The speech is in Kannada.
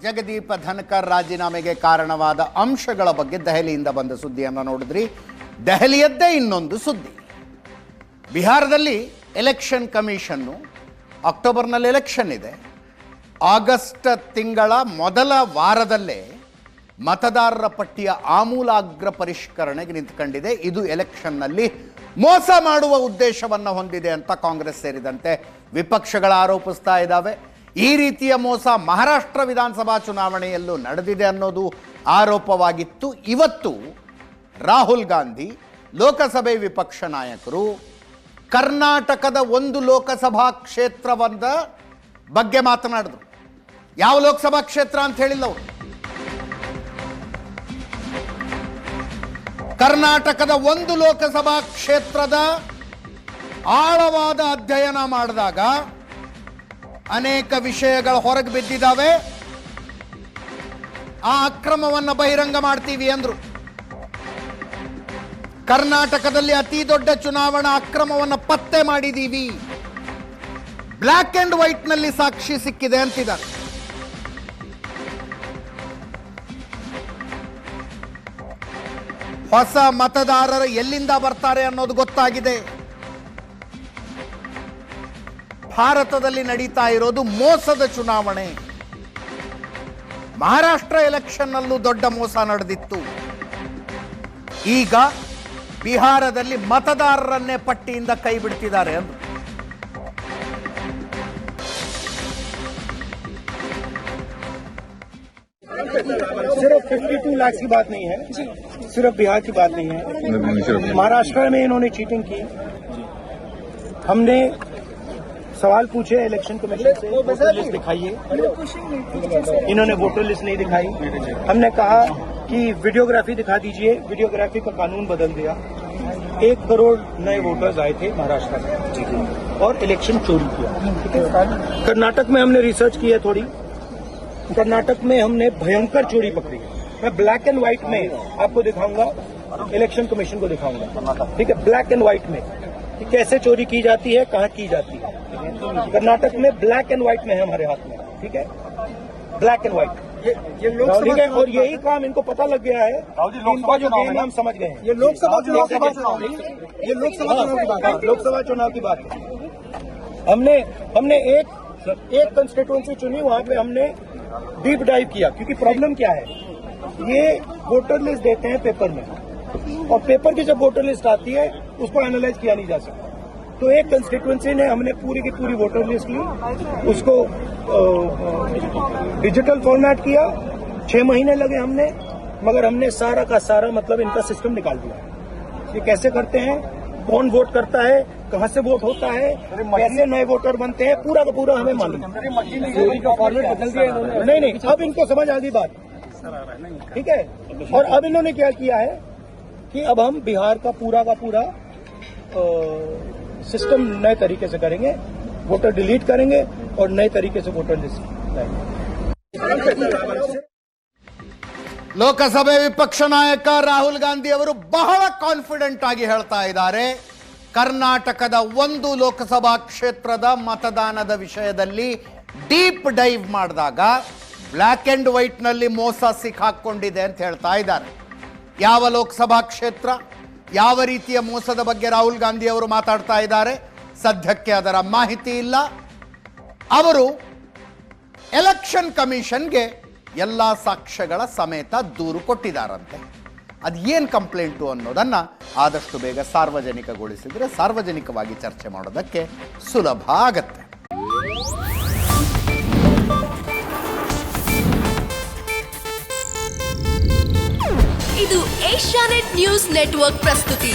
ಜಗದೀಪ್ ಧನ್ಕರ್ ರಾಜೀನಾಮೆಗೆ ಕಾರಣವಾದ ಅಂಶಗಳ ಬಗ್ಗೆ ದೆಹಲಿಯಿಂದ ಬಂದ ಸುದ್ದಿಯನ್ನು ನೋಡಿದ್ರಿ. ದೆಹಲಿಯದ್ದೇ ಇನ್ನೊಂದು ಸುದ್ದಿ. ಬಿಹಾರದಲ್ಲಿ ಎಲೆಕ್ಷನ್ ಕಮಿಷನ್ನು ಅಕ್ಟೋಬರ್ನಲ್ಲಿ ಎಲೆಕ್ಷನ್ ಇದೆ. ಆಗಸ್ಟ್ ತಿಂಗಳ ಮೊದಲ ವಾರದಲ್ಲೇ ಮತದಾರರ ಪಟ್ಟಿಯ ಆಮೂಲಾಗ್ರ ಪರಿಷ್ಕರಣೆಗೆ ನಿಂತ್ಕೊಂಡಿದೆ. ಇದು ಎಲೆಕ್ಷನ್ನಲ್ಲಿ ಮೋಸ ಮಾಡುವ ಉದ್ದೇಶವನ್ನು ಹೊಂದಿದೆ ಅಂತ ಕಾಂಗ್ರೆಸ್ ಸೇರಿದಂತೆ ವಿಪಕ್ಷಗಳು ಆರೋಪಿಸ್ತಾ ಇದ್ದಾವೆ. ಈ ರೀತಿಯ ಮೋಸ ಮಹಾರಾಷ್ಟ್ರ ವಿಧಾನಸಭಾ ಚುನಾವಣೆಯಲ್ಲೂ ನಡೆದಿದೆ ಅನ್ನೋದು ಆರೋಪವಾಗಿತ್ತು. ಇವತ್ತು ರಾಹುಲ್ ಗಾಂಧಿ ಲೋಕಸಭೆ ವಿಪಕ್ಷ ನಾಯಕರು ಕರ್ನಾಟಕದ ಒಂದು ಲೋಕಸಭಾ ಕ್ಷೇತ್ರದ ಬಗ್ಗೆ ಮಾತನಾಡಿದ್ರು. ಯಾವ ಲೋಕಸಭಾ ಕ್ಷೇತ್ರ ಅಂತ ಹೇಳಿಲ್ಲ ಅವರು. ಕರ್ನಾಟಕದ ಒಂದು ಲೋಕಸಭಾ ಕ್ಷೇತ್ರದ ಆಳವಾದ ಅಧ್ಯಯನ ಮಾಡಿದಾಗ ಅನೇಕ ವಿಷಯಗಳು ಹೊರಗೆ ಬಿದ್ದಿದ್ದಾವೆ. ಆ ಅಕ್ರಮವನ್ನು ಬಹಿರಂಗ ಮಾಡ್ತೀವಿ ಅಂದ್ರು. ಕರ್ನಾಟಕದಲ್ಲಿ ಅತಿ ದೊಡ್ಡ ಚುನಾವಣಾ ಅಕ್ರಮವನ್ನು ಪತ್ತೆ ಮಾಡಿದ್ದೀವಿ, ಬ್ಲ್ಯಾಕ್ ಅಂಡ್ ವೈಟ್ ನಲ್ಲಿ ಸಾಕ್ಷಿ ಸಿಕ್ಕಿದೆ ಅಂತಿದ್ದಾರೆ. ಹೊಸ ಮತದಾರರು ಎಲ್ಲಿಂದ ಬರ್ತಾರೆ ಅನ್ನೋದು ಗೊತ್ತಾಗಿದೆ. ಭಾರತದಲ್ಲಿ ನಡೀತಾ ಇರೋದು ಮೋಸದ ಚುನಾವಣೆ. ಮಹಾರಾಷ್ಟ್ರ ಎಲೆಕ್ಷನ್ ಅಲ್ಲೂ ದೊಡ್ಡ ಮೋಸ ನಡೆದಿತ್ತು. ಈಗ ಬಿಹಾರದಲ್ಲಿ ಮತದಾರರನ್ನೇ ಪಟ್ಟಿಯಿಂದ ಕೈ ಬಿಡ್ತಿದ್ದಾರೆ ಅಂದ್ರು. सिर्फ 52 लाख की बात नहीं है, सिर्फ बिहार की बात नहीं है. महाराष्ट्र में इन्होंने चीटिंग की. हमने सवाल पूछे इलेक्शन कमीशन से, वोटर लिस्ट दिखाइए. इन्होंने वोटर लिस्ट नहीं दिखाई. हमने कहा कि वीडियोग्राफी दिखा दीजिए. वीडियोग्राफी का कानून बदल दिया. 1 करोड़ नए वोटर्स आए थे महाराष्ट्र में और इलेक्शन चोरी किया. कर्नाटक में हमने रिसर्च की है थोड़ी. कर्नाटक में हमने भयंकर चोरी पकड़ी है. मैं ब्लैक एंड व्हाइट में आपको दिखाऊंगा, इलेक्शन कमीशन को दिखाऊंगा. ठीक है, ब्लैक एंड व्हाइट में कि कैसे चोरी की जाती है, कहां की जाती है. कर्नाटक में ब्लैक एंड व्हाइट में है हमारे हाथ में. ठीक है, ब्लैक एंड व्हाइट. ये लोकसभा, ठीक है, और यही काम इनको पता लग गया है. इनका जो गेम हम समझ गए हैं. ये लोकसभा चुनाव की बात है. ये लोकसभा चुनाव की बात है. हमने एक कंस्टिट्यूएंसी चुनी, वहां पे हमने डीप डाइव किया. क्योंकि प्रॉब्लम क्या है, ये वोटर लिस्ट देते हैं पेपर में, और पेपर की जब वोटर लिस्ट आती है उसको एनालाइज किया नहीं जा सकता. तो एक कंस्टिट्यूएंसी ने हमने पूरी की पूरी वोटर लिस्ट ली, उसको डिजिटल फॉर्मेट किया. 6 महीने लगे हमने, मगर हमने सारा का सारा मतलब इनका सिस्टम निकाल दिया. ये कैसे करते हैं, कौन वोट करता है, कहां से वोट होता है, कैसे नए वोटर बनते हैं, पूरा का पूरा हमें मालूम. फॉर्मेट बदल दिया इन्होंने. नहीं, अब इनको समझ आ गई बात. ठीक है, और अब इन्होंने क्या किया है कि अब हम बिहार का पूरा सिस्टम नए तरीके से करेंगे. वोटर डिलीट करेंगे और नए तरीके से वोटर लिस्ट लाएंगे. ಲೋಕಸಭೆ ವಿಪಕ್ಷ ನಾಯಕ ರಾಹುಲ್ ಗಾಂಧಿ ಅವರು ಬಹಳ ಕಾನ್ಫಿಡೆಂಟ್ ಆಗಿ ಹೇಳ್ತಾ ಇದ್ದಾರೆ, ಕರ್ನಾಟಕದ ಒಂದು ಲೋಕಸಭಾ ಕ್ಷೇತ್ರದ ಮತದಾನದ ವಿಷಯದಲ್ಲಿ ಡೀಪ್ ಡೈವ್ ಮಾಡಿದಾಗ ಬ್ಲ್ಯಾಕ್ ಅಂಡ್ ವೈಟ್ ನಲ್ಲಿ ಮೋಸ ಸಿಕ್ಕಾಕೊಂಡಿದೆ ಅಂತ ಹೇಳ್ತಾ ಇದ್ದಾರೆ. ಯಾವ ಲೋಕಸಭಾ ಕ್ಷೇತ್ರ, ಯಾವ ರೀತಿಯ ಮೋಸದ ಬಗ್ಗೆ ರಾಹುಲ್ ಗಾಂಧಿ ಅವರು ಮಾತಾಡ್ತಾ ಇದ್ದಾರೆ, ಸದ್ಯಕ್ಕೆ ಅದರ ಮಾಹಿತಿ ಇಲ್ಲ. ಅವರು ಎಲೆಕ್ಷನ್ ಕಮಿಷನ್ಗೆ ಎಲ್ಲ ಸಾಕ್ಷ್ಯಗಳ ಸಮೇತ ದೂರು ಕೊಟ್ಟಿದ್ದಾರಂತೆ. ಅದು ಏನು ಕಂಪ್ಲೇಂಟು ಅನ್ನೋದನ್ನು ಆದಷ್ಟು ಬೇಗ ಸಾರ್ವಜನಿಕಗೊಳಿಸಿದರೆ ಸಾರ್ವಜನಿಕವಾಗಿ ಚರ್ಚೆ ಮಾಡೋದಕ್ಕೆ ಸುಲಭ ಆಗತ್ತೆ. ಇದು ಏಷ್ಯಾನೆಟ್ ನ್ಯೂಸ್ ನೆಟ್ವರ್ಕ್ ಪ್ರಸ್ತುತಿ.